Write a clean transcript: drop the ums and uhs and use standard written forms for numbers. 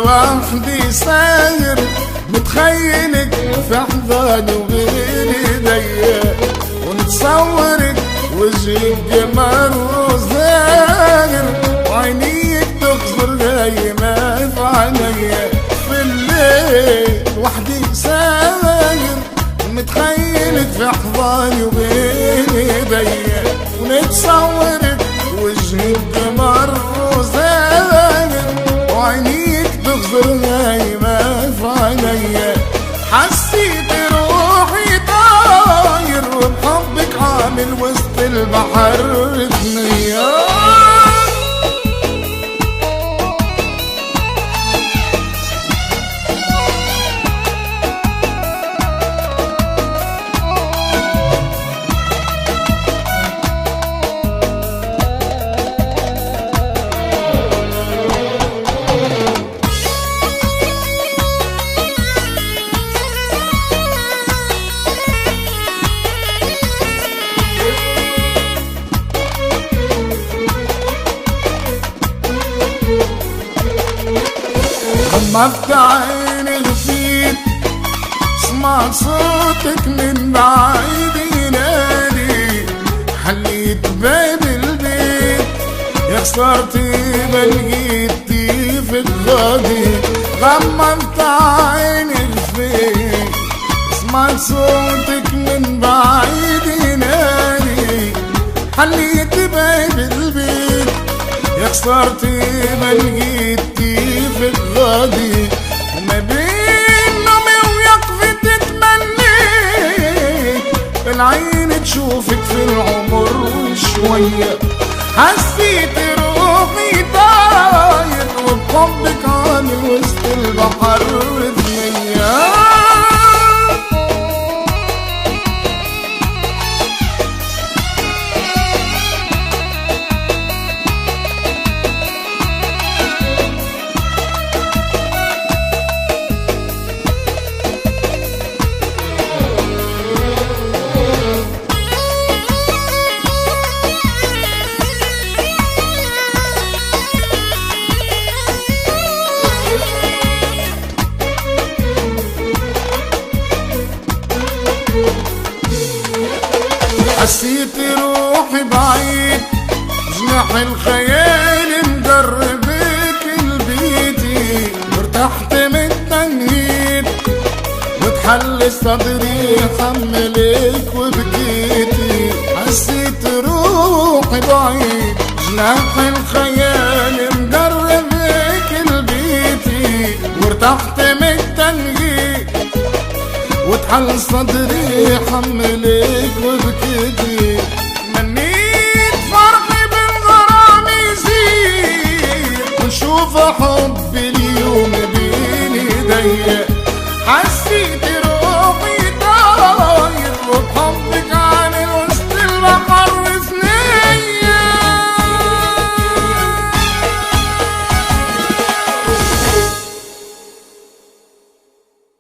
وحدي ساهر متخيلك في احضاني وبين ايديا، ونتصورك وجهك جمال وزاهر، وعينيك تخزر زي ما في عينيا. في الليل وحدي ساهر متخيلك في احضاني وبين ايديا، ونتصورك وجهك جمال وزاهر، وعينيك تخزر زي ما في عينيا. حسيت روحي طاير وبحبك عامل وسط البحر ثنية. غمضت عيني لفيت سمعت صوتك من بعيد ينادي، حليت باب البيت يا خسارتي ما لقيتي في الغادي. غمضت عيني لفيت سمعت صوتك من بعيد ينادي، حليت باب البيت يا خسارتي ما لقيتي في الغادي. ما بين نومي ويقظتي تمنيت العين تشوفك في العمر شوية. حسيت روحي طاير وبحبك عامل وسط البحر ثنية. حسيت روحي بعيد جناح الخيال مقربك لبيتي، ارتحت من التنهيد وتحل صدري حملك وبكيتي. حسيت روحي بعيد جناح الخيال مقربك لبيتي، وارتحت من التنهيد وتحل صدري حملك وبكيتي. منيت فرحي بالغرام يزيد ونشوف حبي اليوم بين ايديا.